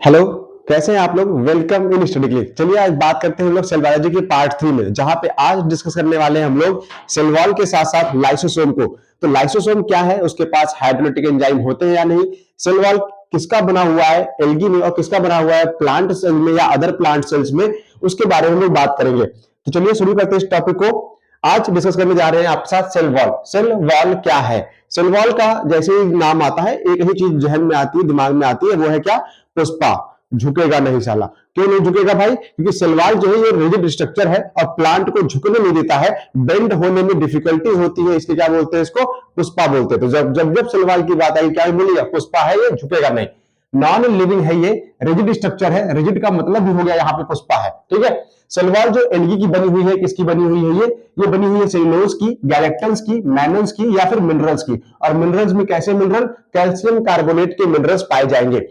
Hello. कैसे हैं आप लोग? Welcome in study click. चलिए आज बात करते हैं हम लोग सेल बायोलॉजी की पार्ट 3 में, जहां पे आज डिस्कस करने वाले हैं हम लोग सेल वॉल के साथ साथ लाइसोसोम को। तो लाइसोसोम क्या है, उसके पास हाइड्रोलिटिक एंजाइम होते हैं या नहीं, सेल वॉल किसका बना हुआ है एल्गी में और किसका बना हुआ है प्लांट सेल में या अदर प्लांट सेल्स में, उसके बारे में हम लोग बात करेंगे। तो चलिए शुरू करते हैं इस टॉपिक को। आज डिस्कस करने जा रहे हैं आपके साथ सेल वॉल। सेल वॉल क्या है? सेल वॉल का जैसे ही नाम आता है एक ही चीज जहन में आती है, दिमाग में आती है, वो है क्या? पुष्पा। झुकेगा नहीं साला। क्यों नहीं झुकेगा भाई? क्योंकि सेल वॉल जो है ये रिजिड स्ट्रक्चर है और प्लांट को झुकने नहीं देता है, बेंड होने में डिफिकल्टी होती है, इसलिए क्या बोलते हैं इसको? पुष्पा बोलते हैं। तो जब जब जब सेल वॉल की बात आई क्या बोलिएगा? पुष्पा है, ये झुकेगा नहीं। नॉन लिविंग है, ये रिजिड स्ट्रक्चर है। रिजिड का मतलब भी हो गया यहाँ पे पुष्पा है, ठीक है। सेल वॉल जो एल्गी की बनी हुई है, किसकी बनी हुई है? ये बनी हुई है सेलुलोज की, गैलेक्टन्स की, मैनन्स की या फिर मिनरल्स की। और मिनरल्स में कैसे मिनरल? कैल्शियम कार्बोनेट के मिनरल्स पाए जाएंगे।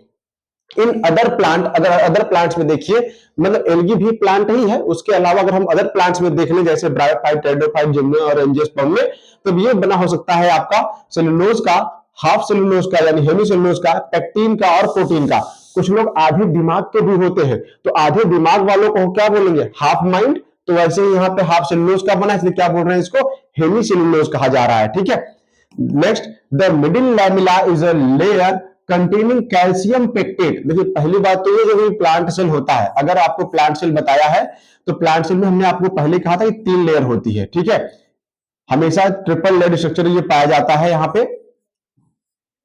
इन अदर प्लांट, अगर अदर प्लांट्स में देखिए, मतलब एल्गी भी प्लांट ही है, उसके अलावा अगर हम अदर प्लांट्स में देख लें जैसे ब्रायोफाइट, टेरिडोफाइट, जिम्नो और एंजियोस्पर्म में, तो ये बना हो सकता है आपका सेलुलोज का, हाफ सेलुलोज का यानी हेमी सेलुलोज का, पेक्टिन का और प्रोटीन का। कुछ लोग आधे दिमाग के भी होते हैं, तो आधे दिमाग वालों को क्या बोलेंगे? Half mind. तो वैसे ही यहाँ पे हाफ सेलुलोज का बना है, इसलिए क्या बोल रहे हैं इसको? हेमी सेलुलोज कहा जा रहा है, ठीक है। Next, the middle lamella is a layer containing calcium pectate. देखिए पहली बात तो ये, जो प्लांट सेल होता है, अगर आपको प्लांट सेल बताया है तो प्लांट सेल में हमने आपको पहले कहा था कि 3 लेयर होती है, ठीक है। हमेशा ट्रिपल लेयर स्ट्रक्चर ये पाया जाता है, यहाँ पे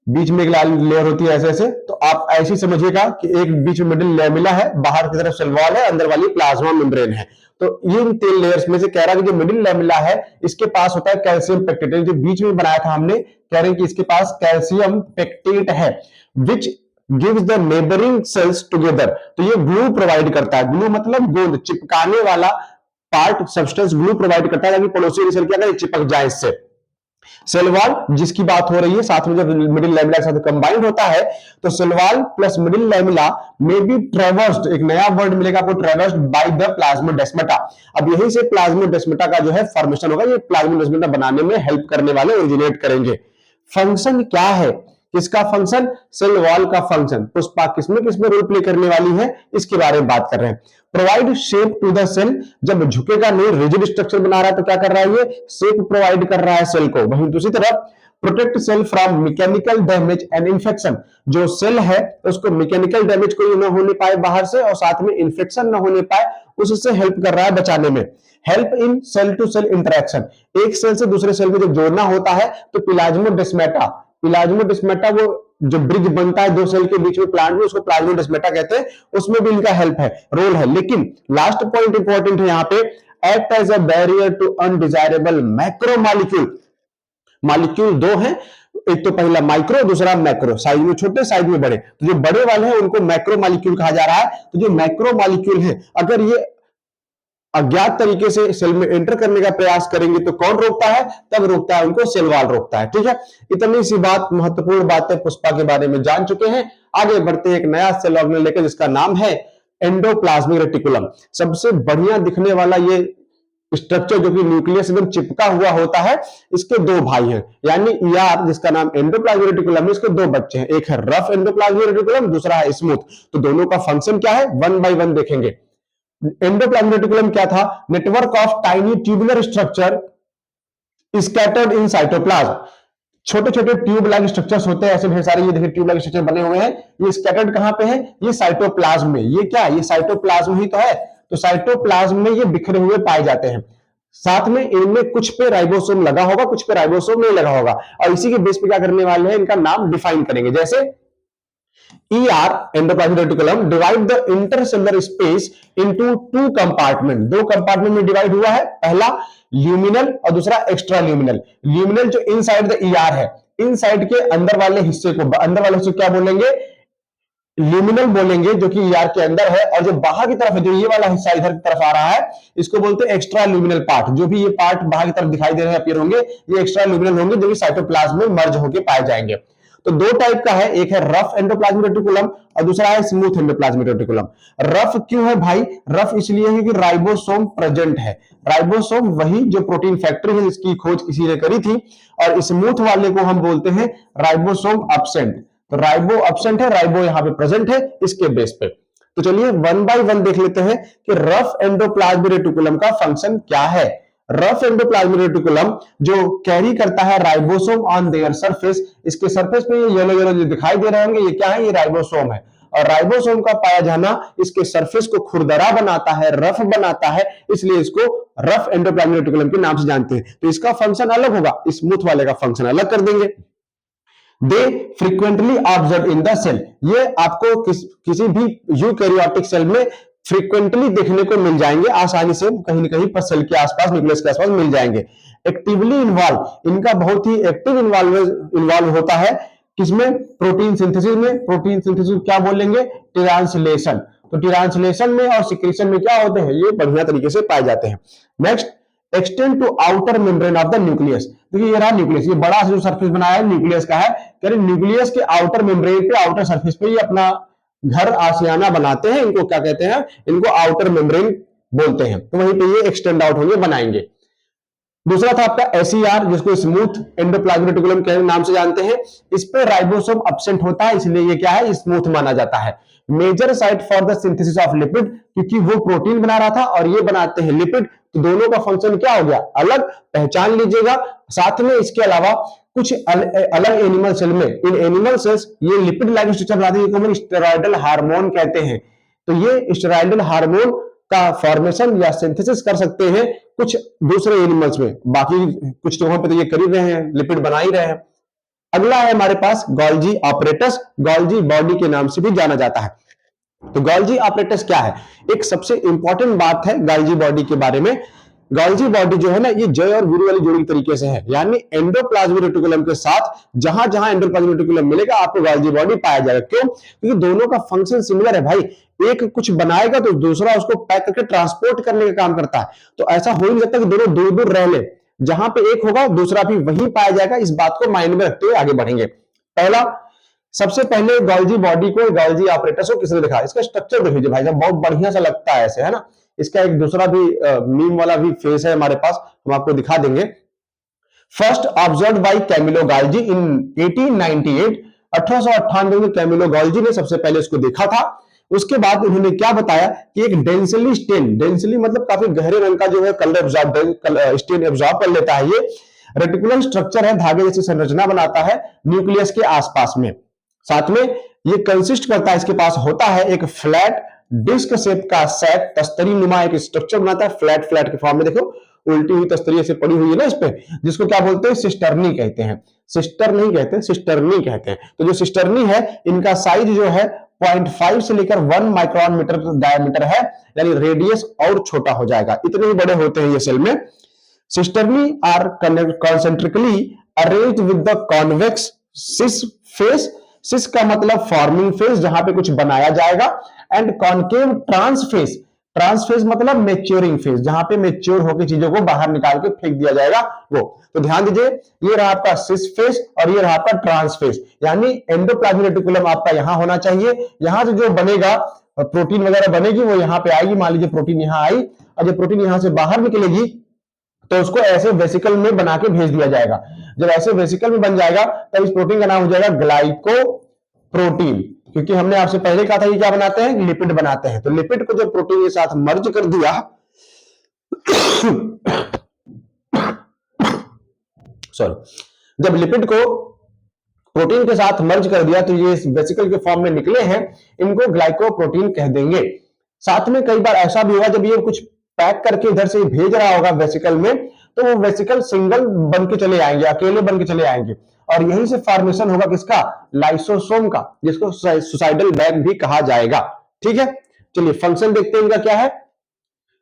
बीच में एक लाल लेयर होती है ऐसे ऐसे। तो आप ऐसे समझिएगा कि एक बीच में मिडिल लैमिला है, बाहर की तरफ सेल वॉल है, अंदर वाली प्लाज्मा मेम्ब्रेन है। तो ये इन 3 लेयर्स में से कह रहा है कि जो मिडिल लैमिला है इसके पास होता है कैल्शियम पेक्टेट। जो बीच में बनाया था हमने, कह रहे हैं कि इसके पास कैल्शियम पेक्टेट है, which gives the neighbouring cells together. तो ये ग्लू प्रोवाइड करता है। ग्लू मतलब गोंद, चिपकाने वाला पार्ट, सब्सटेंस ग्लू प्रोवाइड करता है ताकि पड़ोसी सेल क्या चिपक जाए इससे। सेल वॉल जिसकी बात हो रही है, साथ में जब मिडिल लैमिला के साथ कंबाइंड होता है तो cell wall plus middle lamella में बी ट्रेवर्स्ड, एक नया वर्ड मिलेगा आपको, ट्रेवर्स्ड बाय द प्लाज्मोडेस्माटा। अब यहीं से प्लाज्मोडेस्माटा का जो है फॉर्मेशन होगा। ये प्लाज्मोडेस्माटा बनाने में हेल्प करने वाले ओरिजिनेट करेंगे। फंक्शन क्या है? किसका फंक्शन? सेल वॉल का फंक्शन। पुष्पा किसमें किसमें रोल प्ले करने वाली है, इसके बारे में बात कर रहे हैं। Provide shape to the cell, जब झुकेगा नहीं, रिजिड स्ट्रक्चर बना रहा है तो क्या कर रहा है? ये शेप प्रोवाइड कर रहा है सेल को। वहीं दूसरी तरफ protect cell from mechanical damage and infection. जो सेल है उसको मैकेनिकल डैमेज कोई न होने पाए बाहर से, और साथ में इन्फेक्शन न होने पाए, उससे हेल्प कर रहा है बचाने में। Help in cell to cell interaction, एक सेल से दूसरे सेल में जब जोड़ना होता है तो प्लाज्मोडेस्माटा, प्लाज्मोडेस्माटा वो जो ब्रिज बनता है दो सेल के बीच में प्लांट में, उसको प्लाज्मोडेस्माटा कहते हैं। उसमें भी इनका हेल्प है, रोल है। लेकिन लास्ट पॉइंट इंपॉर्टेंट है यहाँ पे, act as a barrier to undesirable macromolecule. Molecule दो हैं, एक तो पहला माइक्रो, दूसरा मैक्रो। साइज में छोटे, साइज में बड़े। तो जो बड़े वाले हैं उनको मैक्रो मॉलिक्यूल कहा जा रहा है। तो जो मैक्रो मॉलिक्यूल है, अगर ये अज्ञात तरीके से सेल में एंटर करने का प्रयास करेंगे तो कौन रोकता है? तब रोकता है उनको सेल वॉल रोकता है, ठीक है। इतनी सी बात, महत्वपूर्ण बातें पुष्पा के बारे में जान चुके हैं। आगे बढ़ते हैं एक नया सेल ऑर्गेनेल लेकर, जिसका नाम है एंडोप्लाज्मिक रेटिकुलम। सबसे बढ़िया दिखने वाला ये स्ट्रक्चर जो कि न्यूक्लियस एकदम चिपका हुआ होता है, इसके दो भाई हैं, यानी ईआर जिसका नाम एंडोप्लाज्मिक रेटिकुलम है, इसके दो बच्चे हैं, एक है रफ एंडोप्लाज्मिक रेटिकुलम, दूसरा है स्मूथ। तो दोनों का फंक्शन क्या है, वन बाय वन देखेंगे। एंडोप्लाज्मिक रेटिकुलम क्या था? Network of tiny tubular structure scattered in cytoplasm. छोटे छोटे ट्यूब लाइक स्ट्रक्चर्स होते हैं, ऐसे ढेर सारे, ये देखिए ट्यूब लाइक स्ट्रक्चर बने हुए हैं। ये स्कैटर्ड कहां पे है? ये साइटोप्लाज्म में। ये क्या? ये साइटोप्लाज्म ही तो है। तो साइटोप्लाज्म में ये बिखरे हुए पाए जाते हैं। साथ में इनमें कुछ पे राइबोसोम लगा होगा, कुछ पे राइबोसोम नहीं लगा होगा, और इसी के बेस पे क्या करने वाले हैं, इनका नाम डिफाइन करेंगे। जैसे ER endoplasmic reticulum divide the intercellular space into two compartment. दो कंपार्टमेंट में डिवाइड हुआ है, पहला ल्यूमिनल और दूसरा एक्स्ट्रा ल्यूमिनल। ल्यूमिनल जो इनसाइड द ER है, इनसाइड के अंदर वाले हिस्से को, अंदर वाले हिस्से को क्या बोलेंगे? ल्यूमिनल बोलेंगे, जो कि ER के अंदर है। और जो बाहर की तरफ है, जो ये वाला हिस्सा इधर की तरफ आ रहा है, इसको बोलते हैं एक्स्ट्रा ल्यूमिनल पार्ट। जो भी ये पार्ट बाहर की तरफ दिखाई दे रहे हैं, अपीयर होंगे, ये एक्स्ट्रा ल्यूमिनल होंगे, जो कि साइटोप्लाज्म में मर्ज होकर पाए जाएंगे। तो दो टाइप का है, एक है रफ एंडोप्लाज्मिक रेटिकुलम और दूसरा है स्मूथ एंडोप्लाज्मिक रेटिकुलम। रफ क्यों है भाई? रफ इसलिए है कि राइबोसोम प्रेजेंट है। राइबोसोम वही जो प्रोटीन फैक्ट्री है, जिसकी खोज किसी ने करी थी। और स्मूथ वाले को हम बोलते हैं राइबोसोम एब्सेंट। तो राइबो एब्सेंट है, राइबो यहां पे प्रेजेंट है इसके बेस पे। तो चलिए वन बाय वन देख लेते हैं कि रफ एंडोप्लाज्मिक रेटिकुलम का फंक्शन क्या है। रफ एंडोप्लाज्मिक रेटिकुलम जो कैरी करता है राइबोसोम ऑन देयर सरफेस, इसके सरफेस पे ये येलो येलो जो दिखाई दे रहे होंगे ये क्या है, ये राइबोसोम है। और राइबोसोम का पाया जाना इसके सरफेस को खुरदरा बनाता है, रफ बनाता है, इसलिए इसको रफ एंडोप्लाज्मिक रेटिकुलम के नाम से जानते हैं। तो इसका फंक्शन अलग होगा, स्मूथ वाले का फंक्शन अलग कर देंगे। They frequently observe in the cell, ये आपको किसी भी यूकैरियोटिक सेल में फ्रीक्वेंटली देखने को मिल जाएंगे, आसानी से कहीं ना कहीं पर सेल के आसपास, न्यूक्लियस के आसपास मिल जाएंगे। एक्टिवली इन्वॉल्व, इनका बहुत ही एक्टिव इन्वॉल्व होता है किसमें, प्रोटीन सिंथेसिस में। प्रोटीन सिंथेसिस क्या बोलेंगे, ट्रांसलेशन। तो ट्रांसलेशन में और सिक्रीशन में क्या होते हैं, ये बढ़िया तरीके से पाए जाते हैं। Next, extend to outer membrane of the nucleus. देखिए ये रहा न्यूक्लियस, ये बड़ा जो सरफेस बनाया है न्यूक्लियस का है, न्यूक्लियस के आउटर मेम्ब्रेन पे, आउटर सरफेस पे ये अपना घर आशियाना बनाते हैं। इनको क्या कहते हैं, इनको आउटर मेम्ब्रेन बोलते हैं। तो वहीं पे ये एक्सटेंड आउट होंगे, बनाएंगे। दूसरा था आपका एसईआर, जिसको स्मूथ एंडोप्लाज्मिक रेटिकुलम के नाम से जानते हैं। इस पे राइबोसोम एब्सेंट होता है, इसलिए ये क्या है, स्मूथ माना जाता है। Major site for the synthesis of lipid, क्योंकि वो प्रोटीन बना रहा था और ये बनाते हैं लिपिड, तो दोनों का फंक्शन क्या हो गया, अलग, पहचान लीजिएगा। साथ में इसके अलावा कुछ अलग एनिमल सेल में, इन एनिमल सेल्स ये लिपिड लाइक स्ट्रक्चर बनाते हैं, स्टेरॉयडल हार्मोन कहते हैं। तो ये स्टेरॉयडल हार्मोन का फॉर्मेशन या सिंथेसिस कर सकते हैं कुछ दूसरे एनिमल्स में, बाकी कुछ जगहों पे तो ये कर ही रहे हैं, लिपिड बना ही रहे हैं। अगला है हमारे पास गोल्जी ऑपरेटस, गोल्जी बॉडी के नाम से भी जाना जाता है। तो गोल्जी ऑपरेटस क्या है, एक सबसे इंपॉर्टेंट बात है गोल्जी बॉडी के बारे में। गोल्जी बॉडी जो है ना, ये जय और गुरु वाली जोड़ी तरीके से है, यानी एंडोप्लाज्मिक रेटिकुलम के साथ जहां जहां एंडोप्लाज्मिक रेटिकुलम मिलेगा आपको गोल्जी बॉडी पाया जाएगा। क्यों, क्योंकि दोनों का फंक्शन सिमिलर है भाई। एक कुछ बनाएगा तो दूसरा उसको पैक करके ट्रांसपोर्ट करने का काम करता है। तो ऐसा हो नहीं सकता कि दोनों दूर दूर रह ले, जहां पे एक होगा दूसरा भी वहीं पाया जाएगा। इस बात को माइंड में रखते हुए आगे बढ़ेंगे। पहला, सबसे पहले गोल्जी बॉडी को, गोल्जी ऑपरेटस को किसने दिखा, इसका स्ट्रक्चर देख लीजिए भाई साहब, बहुत बढ़िया सा लगता है ऐसे, है ना। इसका एक दूसरा भी मीम वाला भी फेस है हमारे पास, हम आपको दिखा देंगे। First observe by Camillo Golgi in 1898, 1898 में कैमिलो गोल्जी ने सबसे पहले इसको देखा था। उसके बाद उन्होंने क्या बताया कि एक डेंसली स्टेन, डेंसली मतलब काफी गहरे रंग का जो है कलर स्टेन एब्जॉर्ब कर लेता है। ये रेटिकुलर स्ट्रक्चर है, धागे जैसी संरचना बनाता है न्यूक्लियस के आसपास में। साथ में ये कंसिस्ट करता है, इसके पास होता है एक फ्लैट डिस्क शेप का सैक, तस्तरी नुमा एक स्ट्रक्चर बनाता है, फ्लैट फ्लैट के फॉर्म में। देखो उल्टी हुई तस्तरी ऐसे पड़ी हुई है ना इस पे, जिसको क्या बोलते हैं, सिस्टर्नी कहते हैं। सिस्टर नहीं कहते, सिस्टर्नी कहते हैं। तो जो सिस्टर्नी है, इनका साइज जो है 0.5 से लेकर 1 माइक्रोन मीटर डायमीटर है, यानी रेडियस और छोटा हो जाएगा, इतने ही बड़े होते हैं ये सेल में। Cisternae are concentrically arranged with the convex cis face, cis का मतलब फॉर्मिंग फेस, जहां पे कुछ बनाया जाएगा, and concave trans face, trans face मतलब मेच्योरिंग फेस, जहां पे मेच्योर होकर चीजों को बाहर निकाल के फेंक दिया जाएगा वो। तो ध्यान दीजिए, ये रहा आपका सिस फेस और ये रहा आपका ट्रांस फेस, यानी एंडोप्लाज्मिक रेटिकुलम आपका यहां होना चाहिए। यहां से जो बनेगा, प्रोटीन वगैरह बनेगी, वो यहां पे आएगी। मान लीजिए प्रोटीन यहां आई, और जब प्रोटीन यहां से बाहर निकलेगी तो उसको ऐसे वेसिकल में बना के भेज दिया जाएगा। जब ऐसे वेसिकल में बन जाएगा तब इस प्रोटीन का नाम हो जाएगा ग्लाइकोप्रोटीन, क्योंकि हमने आपसे पहले कहा था ये क्या बनाते हैं, लिपिड बनाते हैं। तो लिपिड को जब प्रोटीन के साथ मर्ज कर दिया सॉरी, जब लिपिड को प्रोटीन के साथ मर्ज कर दिया तो ये वेसिकल के फॉर्म में निकले हैं, इनको ग्लाइकोप्रोटीन कह देंगे। साथ में कई बार ऐसा भी होगा जब ये कुछ पैक करके इधर से भेज रहा होगा वेसिकल में, तो वो वेसिकल सिंगल बन के चले आएंगे, अकेले बन के चले आएंगे, और यहीं से फॉर्मेशन होगा किसका, लाइसोसोम का, जिसको सुसाइडल बैग भी कहा जाएगा। ठीक है, चलिए फंक्शन देखते हैं इनका क्या है।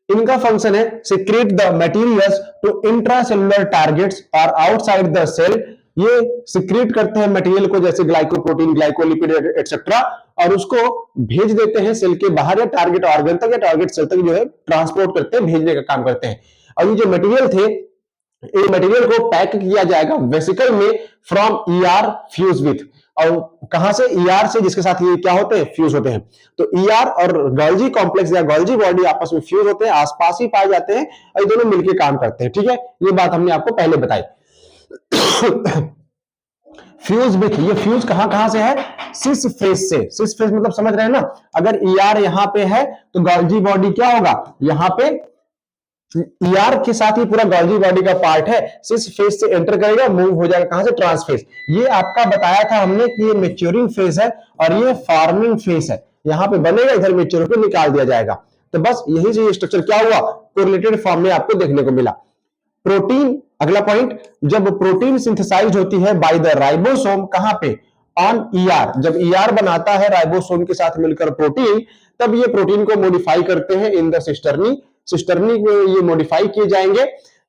इनका फंक्शन है secrete the materials to intracellular targets और आउटसाइड द सेल। ये सिक्रेट करते हैं मटेरियल को, जैसे ग्लाइकोप्रोटीन, ग्लाइकोलिपिड एटसेट्रा, और उसको भेज देते हैं सेल के बाहर या टारगेट ऑर्गन तक या टारगेट सेल तक जो है ट्रांसपोर्ट करते हैं, भेजने का काम करते हैं। और ये जो मटेरियल थे, ये मटेरियल को पैक किया जाएगा वेसिकल में फ्रॉम ईआर फ्यूज विथ, और कहां से, ईआर से, जिसके साथ ये क्या होते हैं, फ्यूज होते हैं। तो ईआर और गोल्जी कॉम्प्लेक्स या गोल्जी बॉडी आपस में फ्यूज होते हैं, आसपास ही पाए जाते हैं, और ये दोनों मिलकर काम करते हैं। ठीक है, ये बात हमने आपको पहले बताई। फ्यूज विथ, ये फ्यूज कहां कहां से है, सिस फेस से। सिस फेस मतलब समझ रहे हैं ना, अगर ईआर यहां पे है तो गोल्जी बॉडी क्या होगा, यहां पे ईआर के साथ ही पूरा गोल्जी बॉडी का पार्ट है, सिस फेस से एंटर करेगा, मूव हो जाएगा कहां से, ट्रांसफेस। ये आपका बताया था हमने कि ये मैच्योरिंग फेस है और ये फार्मिंग फेस है, यहां पे बनेगा, इधर मैच्योर होकर निकाल दिया जाएगा। तो बस यही से ये स्ट्रक्चर क्या हुआ, कोरिलेटेड फॉर्म में आपको देखने को मिला। प्रोटीन, अगला पॉइंट, जब प्रोटीन सिंथेसाइज होती है बाय द राइबोसोम, कहां पे, ऑन ईआर, जब ईआर बनाता है राइबोसोम के साथ मिलकर प्रोटीन, तब ये प्रोटीन को मॉडिफाई करते हैं इन द सिस्टर्नी, सिस्टर्नी में ये मॉडिफाई किए जाएंगे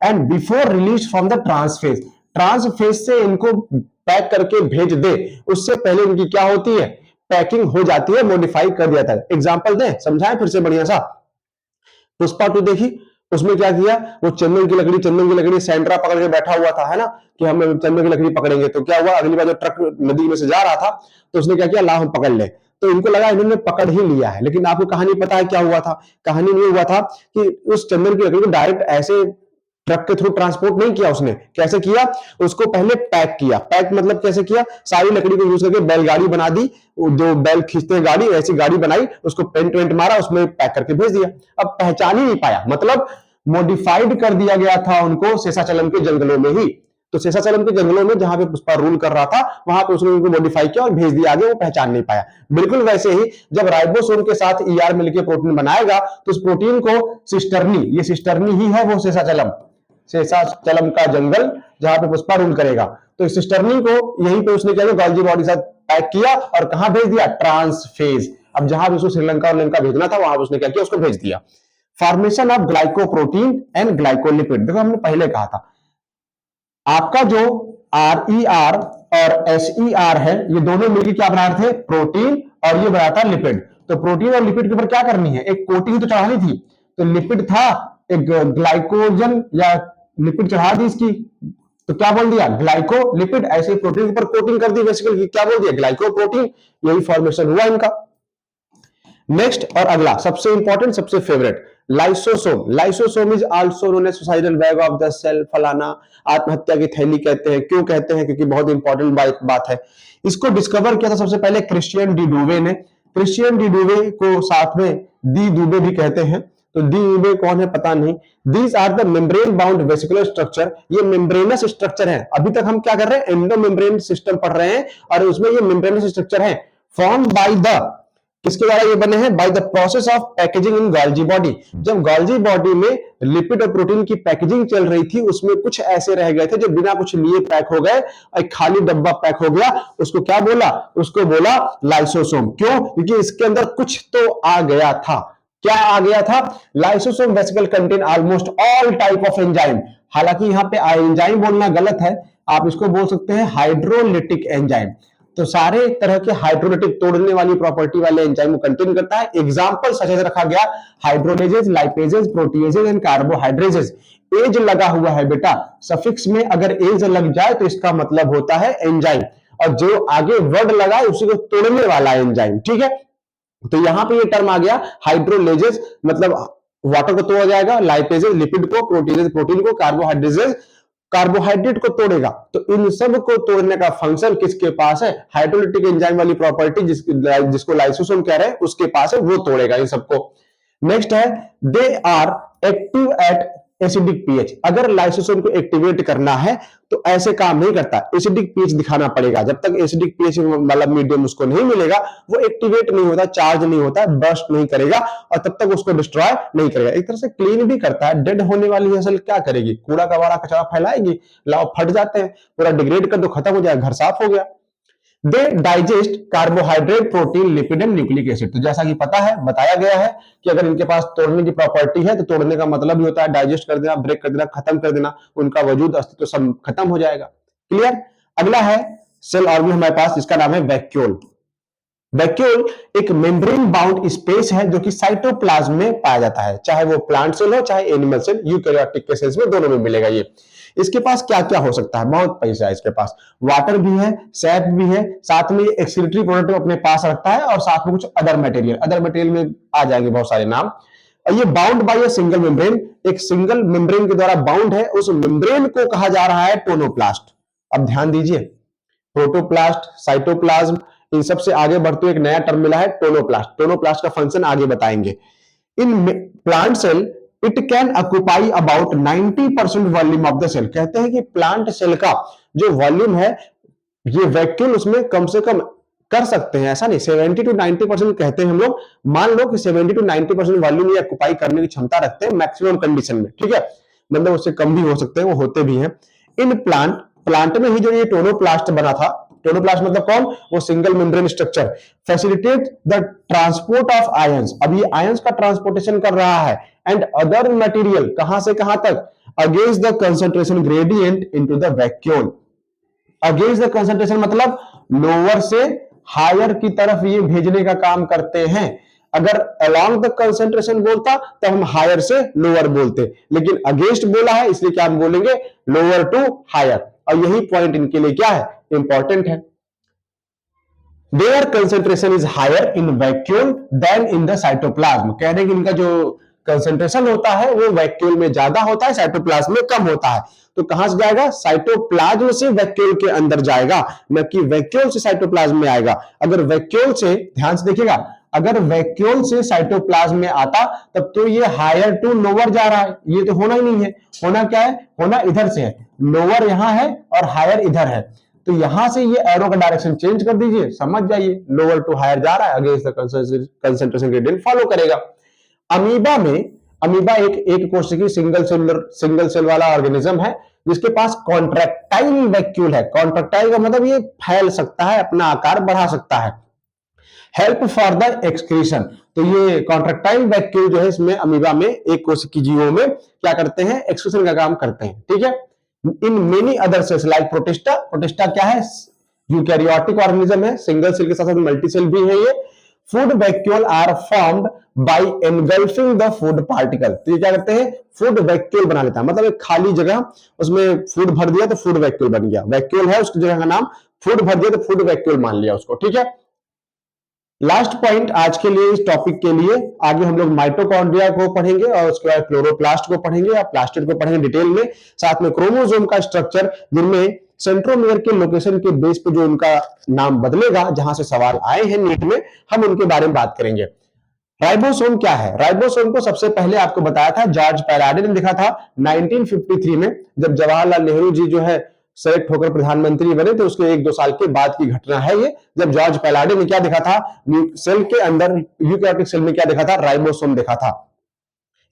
and before release from the trans phase, trans phase से इनको पैक करके भेज दे, उससे पहले इनकी क्या होती है, पैकिंग हो जाती है, मॉडिफाई कर दिया था। एग्जांपल दें, समझाएं फिर से बढ़िया सा। पुष्पा 2 देखी, उसमें क्या किया, वो चंदन की लकड़ी सेंट्रा पकड़ के बैठा हुआ था, है ना, कि हम चंदन की लकड़ी पकड़ेंगे। तो क्या हुआ, अगली बार जो ट्रक नदी में से जा रहा था तो उसने क्या किया, ला हम पकड़ ले। तो इनको लगा इन्होंने पकड़ ही लिया है, लेकिन आपको कहानी पता है क्या हुआ था, कहानी में हुआ था कि उस चंदन की लकड़ी को डायरेक्ट ऐसे ट्रक के थ्रू ट्रांसपोर्ट नहीं किया उसने, कैसे किया, उसको पहले पैक किया। पैक मतलब कैसे किया, सारी लकड़ी को यूज करके बैलगाड़ी बना दी, जो बैल खींचते हैं गाड़ी, ऐसी गाड़ी बनाई, उसको पेंट वेंट मारा, उसमें पैक करके भेज दिया। अब पहचान ही नहीं पाया, मतलब मॉडिफाइड कर दिया गया था उनको शेषाचलम के जंगलों में ही। तो शेषाचलम के जंगलों में जहां पे पुष्पा रूल कर रहा था, वहां पे उसने उनको मॉडिफाई किया और भेज दिया आगे, वो पहचान नहीं पाया। बिल्कुल वैसे ही जब राइबोसोम के साथ ईआर मिलकर प्रोटीन बनाएगा तो उस प्रोटीन को सिस्टर्नी, ये सिस्टर्नी ही है वो शेषाचलम, शेषाचलम का जंगल जहां पे पुष्पा रूल करेगा, तो इस सिस्टर्नी को यहीं पे उसने क्या किया, गोल्जी बॉडी के साथ पैक किया और कहां भेज दिया, ट्रांसफेज। अब जहां भी उसको श्रीलंका और लंका भेजना था, वहां उसने क्या किया, उसको भेज दिया। Formation of glycoprotein and glycolipid, देखो हमने पहले कहा था आपका जो RER और SER है, ये दोनों मिलकर क्या बना रहे थे, प्रोटीन, और ये बना था लिपिड। तो प्रोटीन और लिपिड के ऊपर क्या करनी है, एक कोटिंग तो चढ़ानी थी, तो लिपिड था, एक ग्लाइकोजन या लिपिड चढ़ा दी इसकी, तो क्या बोल दिया, ग्लाइको लिपिड। ऐसे ही प्रोटीन के ऊपर कोटिंग कर दी, बेसिकली क्या बोल दिया, ग्लाइको प्रोटीन। यही फॉर्मेशन हुआ इनका। नेक्स्ट और अगला सबसे इंपॉर्टेंट, सबसे favourite, lysosome. Lysosome is also known as suicidal bag of the cell, फलाना, आत्महत्या की थैली कहते हैं। क्यों कहते हैं, क्योंकि बहुत इंपॉर्टेंट बात है। इसको डिस्कवर किया था सबसे पहले क्रिश्चियन डी डुवे ने। क्रिश्चियन डी डुवे को साथ में डी दुबे भी कहते हैं। तो डी दुबे कौन है पता नहीं। These are the membrane bound vesicular structure, ये मेम्ब्रेनस स्ट्रक्चर है। अभी तक हम क्या कर रहे हैं, एंडो मेम्ब्रेन सिस्टम पढ़ रहे हैं, और उसमें ये मेम्ब्रेनस स्ट्रक्चर है, फॉर्म बाय द, किसके द्वारा ये बने हैं, by the process of packaging in Golgi body. जब गोल्जी बॉडी में लिपिड और प्रोटीन की पैकेजिंग चल रही थी, उसमें कुछ ऐसे रह गए थे जो बिना कुछ लिए पैक हो गए, एक खाली डब्बा पैक हो गया, उसको क्या बोला, उसको बोला लाइसोसोम। क्यों, क्योंकि इसके अंदर कुछ तो आ गया था। क्या आ गया था, lysosome vesicle contain almost all type of enzyme. हालांकि यहां पे एंजाइम बोलना गलत है, आप इसको बोल सकते हैं हाइड्रोलिटिक एंजाइम। तो सारे तरह के हाइड्रोलिटिक, तोड़ने वाली प्रॉपर्टी वाले एंजाइम को कंटेन करता है। एग्जांपल सच रखा गया, hydrolases, lipases, proteases and carbohydrases. एज लगा हुआ है बेटा, सफिक्स में अगर एज लग जाए तो इसका मतलब होता है एंजाइम, और जो आगे वर्ड लगा है उसी को तोड़ने वाला एंजाइम, ठीक है। तो यहां पे ये टर्म आ गया हाइड्रोलेजेस, मतलब वाटर को तोड़ा जाएगा, लाइपेजेस लिपिड को, प्रोटीजेस प्रोटीन को, कार्बोहाइड्रेजेस कार्बोहाइड्रेट को तोड़ेगा। तो इन सब को तोड़ने का फंक्शन किसके पास है, हाइड्रोलिटिक एंजाइम वाली प्रॉपर्टी जिसको लाइसोसोम कह रहे हैं, उसके पास है, वो तोड़ेगा इन सबको। नेक्स्ट है, they are active at acidic pH. अगर लाइसोसोम को एक्टिवेट करना है तो ऐसे काम नहीं करता, एसिडिक पीएच दिखाना पड़ेगा। जब तक एसिडिक पीएच वाला मीडियम उसको नहीं मिलेगा, वो एक्टिवेट नहीं होता, चार्ज नहीं होता, बर्स्ट नहीं करेगा, और तब तक उसको डिस्ट्रॉय नहीं करेगा। एक तरह से क्लीन भी करता है। डेड होने वाली सेल क्या करेगी, कूड़ा कबाड़ा कचरा फैलाएगी, लाओ फट जाते हैं, पूरा डिग्रेड कर दो, खत्म हो जाए, घर साफ हो गया। They digest carbohydrate, protein, lipid and nucleic acid. तो जैसा कि पता है, बताया गया है कि अगर इनके पास तोड़ने की प्रॉपर्टी है तो तोड़ने का मतलब ही होता है डाइजेस्ट कर देना, ब्रेक कर देना, खत्म कर देना, उनका वजूद अस्तित्व सब खत्म हो जाएगा। क्लियर। अगला है सेल ऑर्गन हमारे पास, इसका नाम है वैक्यूल। वैक्यूल एक मेम्ब्रेन बाउंड स्पेस है जो कि साइटोप्लाज्म में पाया जाता है, चाहे वो प्लांट सेल हो चाहे एनिमल सेल, यूकैरियोटिक के सेल्स में, दोनों में मिलेगा ये। इसके पास क्या क्या हो सकता है, बहुत पैसा है इसके पास, वाटर भी है, सैप भी है, साथ में एक्सक्रीटरी प्रोडक्ट अपने पास रखता है, और साथ में कुछ अदर मटेरियल में आ जाएंगे बहुत सारे नाम। और ये bound by a single membrane, एक सिंगल मेम्ब्रेन के द्वारा बाउंड है, उस मेम्ब्रेन को कहा जा रहा है टोनोप्लास्ट। अब ध्यान दीजिए, प्रोटोप्लास्ट, साइटोप्लाज्म, इन सब से आगे बढ़ते हुए एक नया टर्म मिला है टोनोप्लास्ट। टोनोप्लास्ट का फंक्शन आगे बताएंगे। In plant cell it can occupy about 90% volume of the cell. कहते हैं कि प्लांट सेल का जो वॉल्यूम है ये वैक्यूल उसमें कम से कम कर सकते हैं, ऐसा नहीं 70 to 90% कहते हैं हम लोग। मान लो कि 70 to 90% वॉल्यूम ये ऑक्युपाई करने की क्षमता रखते हैं मैक्सिमम कंडीशन में, ठीक है, मतलब उससे कम भी हो सकते हैं, वो होते भी हैं। इन प्लांट में ही जो ये टोनोप्लास्ट बना था, टोनोप्लास्ट मतलब कौन, वो single membrane structure facilitate the transport of ions. अब ये आयंस का ट्रांसपोर्टेशन कर रहा है एंड अदर मटेरियल कहां से कहां तक, against the concentration gradient into the vacuole. Against the concentration मतलब लोअर से हायर की तरफ ये भेजने का काम करते हैं। अगर अलोंग द कंसंट्रेशन बोलता तो हम हायर से लोअर बोलते, लेकिन अगेंस्ट बोला है इसलिए क्या हम बोलेंगे, लोअर टू हायर। और यही पॉइंट इनके लिए क्या है, इंपॉर्टेंट है। Their concentration is higher in vacuole than in the cytoplasm। कह रहे हैं कि इनका जो कंसेंट्रेशन होता है वो वैक्यूल में ज्यादा होता है, साइटोप्लाज्म में कम होता है। तो कहां से जाएगा, साइटोप्लाज्म से वैक्यूल के अंदर जाएगा, न कि वैक्यूल से साइटोप्लाज्म में आएगा। अगर वैक्यूल से, ध्यान से देखिएगा, अगर वैक्यूल से साइटोप्लाज्म में आता तब तो ये हायर टू लोअर जा रहा है, ये तो होना ही नहीं है। होना क्या है, होना इधर से है, लोअर यहां है और हायर इधर है। तो यहां से ये एरो का डायरेक्शन चेंज कर दीजिए, समझ जाइए, लोअर टू हायर जा रहा है, against the concentration gradient follow करेगा। अमीबा में, अमीबा एक कोशिकीय सिंगल सेल वाला ऑर्गेनिज्म है जिसके पास कॉन्ट्रैक्टाइल वैक्यूल है। कॉन्ट्रैक्टाइल का मतलब ये फैल सकता है, अपना आकार बढ़ा सकता है। हेल्प फॉर द एक्सक्रीशन, तो ये कॉन्ट्रैक्टाइल वैक्यूल जो है इसमें अमीबा में, एक कोशिकीय जीवों में क्या करते हैं, एक्सक्रीशन का काम करते हैं, ठीक है। In many other cells like protista, protista क्या है, यूकैरियोटिक ऑर्गेनिज्म है, सिंगल सेल के साथ साथ मल्टी सेल भी है ये। Food vacuole are formed by engulfing the food particle, तो ये क्या करते हैं, फूड वैक्यूल बना लेता है, मतलब एक खाली जगह उसमें फूड भर दिया तो फूड वैक्यूल बन गया। वैक्यूल है उसकी जगह का नाम, फूड भर दिया तो फूड वैक्यूल मान लिया उसको, ठीक है। लास्ट पॉइंट आज के लिए इस टॉपिक के लिए, आगे हम लोग माइटोकॉन्ड्रिया को पढ़ेंगे और उसके बाद क्लोरोप्लास्ट को पढ़ेंगे या प्लास्टिड को पढ़ेंगे डिटेल में, साथ में क्रोमोसोम का स्ट्रक्चर, जिनमें सेंट्रोमियर के लोकेशन के बेस पे जो उनका नाम बदलेगा, जहां से सवाल आए हैं नीट में, हम उनके बारे में बात करेंगे। राइबोसोम क्या है, राइबोसोम को सबसे पहले आपको बताया था जॉर्ज पैराडे ने लिखा था 1953 में, जब जवाहरलाल नेहरू जी जो है सेलेक्ट होकर प्रधानमंत्री बने थे, उसके 1-2 साल के बाद की घटना है ये, जब जॉर्ज पैराडे ने क्या देखा था, सेल के अंदर यूकैरियोटिक सेल में क्या देखा था, राइबोसोम देखा था।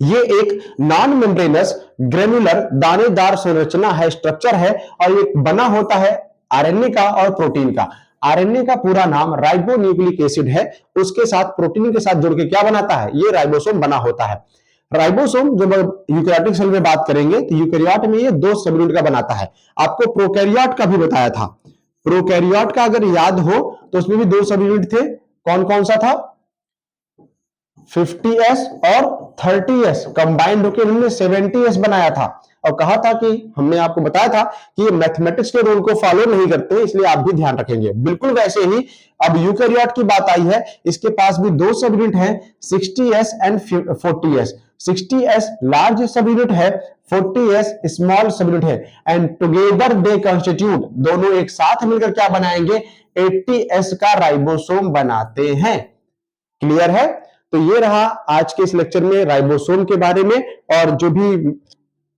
ये एक नॉन मेम्ब्रेनस ग्रेनुलर दानेदार संरचना है, स्ट्रक्चर है, और ये बना होता है आरएनए का और प्रोटीन का। आरएनए का पूरा नाम राइबोन्यूक्लिक एसिड है, उसके साथ प्रोटीन के साथ जुड़ के क्या बनाता है, ये राइबोसोम बना होता है। राइबोसोम जब यूकैरियोटिक सेल में बात करेंगे तो यूकैरियोट में ये 2 सब यूनिट का बनाता है। आपको प्रोकैरियोट का भी बताया था, प्रोकैरियोट का अगर याद हो तो उसमें भी 2 सब यूनिट थे, कौन कौन सा था, 50s और 30s कंबाइंड होकर उन्होंने 70s बनाया था। और कहा था कि हमने आपको बताया था कि ये मैथमेटिक्स के रूल को फॉलो नहीं करते, इसलिए आप भी ध्यान रखेंगे। बिल्कुल वैसे ही अब यूकैरियोट की बात आई है, इसके पास भी 2 सब यूनिट हैं, 60s and 40s। 60s large सब यूनिट है, 40s स्मॉल सब यूनिट है, एंड टुगेदर दे कंस्टिट्यूट, दोनों एक साथ मिलकर क्या बनाएंगे, 80s का राइबोसोम बनाते हैं। क्लियर है। तो ये रहा आज के इस लेक्चर में राइबोसोम के बारे में, और जो भी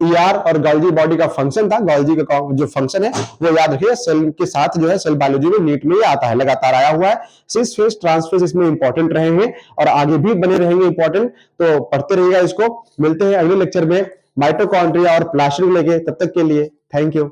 ईआर और गोल्गी बॉडी का फंक्शन था, गोल्गी का जो फंक्शन है वो याद रखिए, सेल के साथ जो है सेल बायोलॉजी में नीट में ये आता है, लगातार आया हुआ है। सिस फेस ट्रांसफेस इसमें इंपॉर्टेंट रहे हैं और आगे भी बने रहेंगे इंपॉर्टेंट, तो पढ़ते रहिएगा इसको। मिलते हैं अगले लेक्चर में माइटोकॉन्ड्रिया और प्लास्टिड लेके, तब तक के लिए थैंक यू।